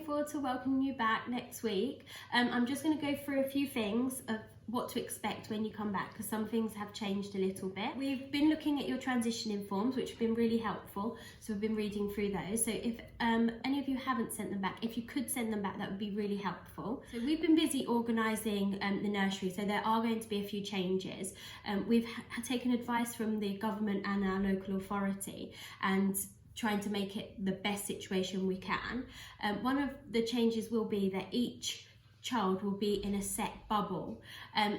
forward to welcoming you back next week. I'm just going to go through a few things of what to expect when you come back, because some things have changed a little bit. We've been looking at your transitioning forms, which have been really helpful, so we've been reading through those. So if any of you haven't sent them back, if you could send them back, that would be really helpful. So we've been busy organising the nursery, so there are going to be a few changes. We've taken advice from the government and our local authority and trying to make it the best situation we can. One of the changes will be that each child will be in a set bubble.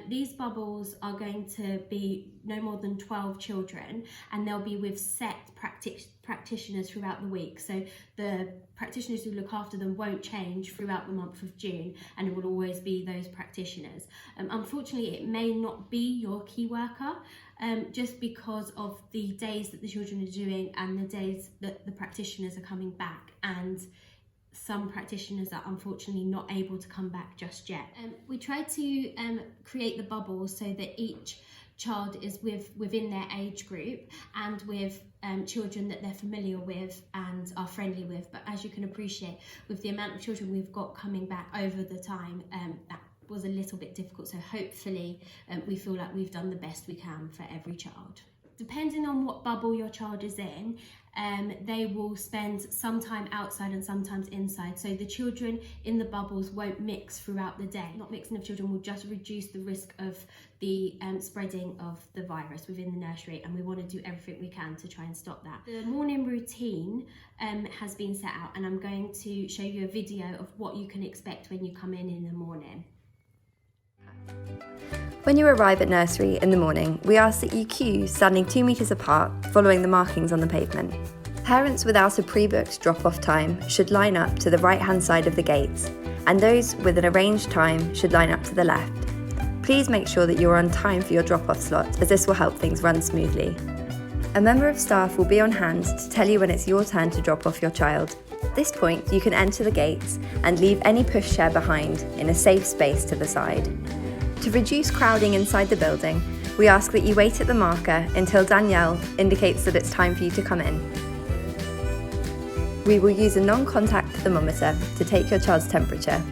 These bubbles are going to be no more than 12 children, and they'll be with set practitioners throughout the week. So the practitioners who look after them won't change throughout the month of June, and it will always be those practitioners. Unfortunately, it may not be your key worker, just because of the days that the children are doing and the days that the practitioners are coming back, and some practitioners are unfortunately not able to come back just yet. We try to create the bubbles so that each child is within their age group and with children that they're familiar with and are friendly with. But as you can appreciate, with the amount of children we've got coming back over the time, that was a little bit difficult. So hopefully we feel like we've done the best we can for every child. Depending on what bubble your child is in, they will spend some time outside and sometimes inside. So the children in the bubbles won't mix throughout the day. Not mixing of children will just reduce the risk of the spreading of the virus within the nursery, and we want to do everything we can to try and stop that. The morning routine has been set out, and I'm going to show you a video of what you can expect when you come in the morning. When you arrive at nursery in the morning, we ask that you queue standing 2 metres apart, following the markings on the pavement. Parents without a pre-booked drop-off time should line up to the right-hand side of the gates, and those with an arranged time should line up to the left. Please make sure that you are on time for your drop-off slot, as this will help things run smoothly. A member of staff will be on hand to tell you when it's your turn to drop off your child. At this point, you can enter the gates and leave any pushchair behind in a safe space to the side. To reduce crowding inside the building, we ask that you wait at the marker until Danielle indicates that it's time for you to come in. We will use a non-contact thermometer to take your child's temperature.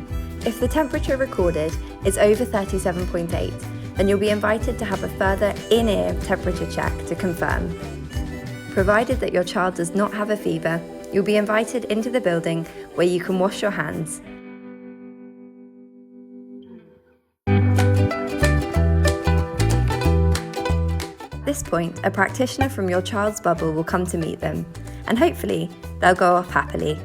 If the temperature recorded is over 37.8, then you'll be invited to have a further in-ear temperature check to confirm. Provided that your child does not have a fever, you'll be invited into the building where you can wash your hands. At this point, a practitioner from your child's bubble will come to meet them, and hopefully they'll go off happily.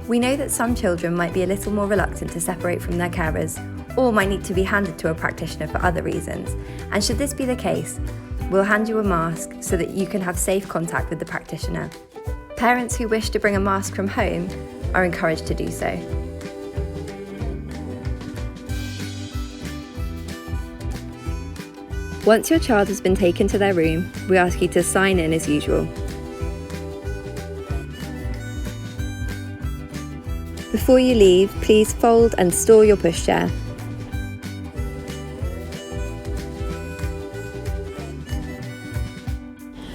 We know that some children might be a little more reluctant to separate from their carers, or might need to be handed to a practitioner for other reasons, and should this be the case, we'll hand you a mask so that you can have safe contact with the practitioner. Parents who wish to bring a mask from home are encouraged to do so. Once your child has been taken to their room, we ask you to sign in as usual. Before you leave, please fold and store your pushchair.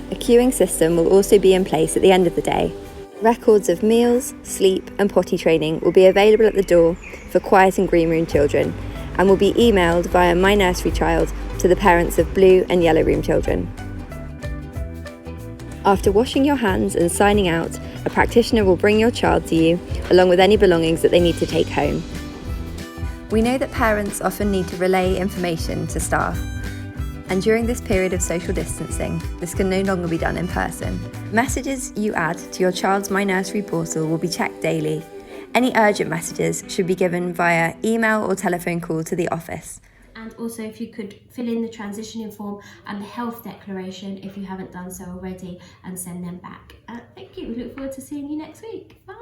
A queuing system will also be in place at the end of the day. Records of meals, sleep and potty training will be available at the door for quiet and green room children, and will be emailed via My Nursery Child to the parents of blue and yellow room children. After washing your hands and signing out, a practitioner will bring your child to you, along with any belongings that they need to take home. We know that parents often need to relay information to staff, and during this period of social distancing, this can no longer be done in person. Messages you add to your child's My Nursery portal will be checked daily. Any urgent messages should be given via email or telephone call to the office. And also, if you could fill in the transitioning form and the health declaration if you haven't done so already, and send them back. Thank you. We look forward to seeing you next week. Bye.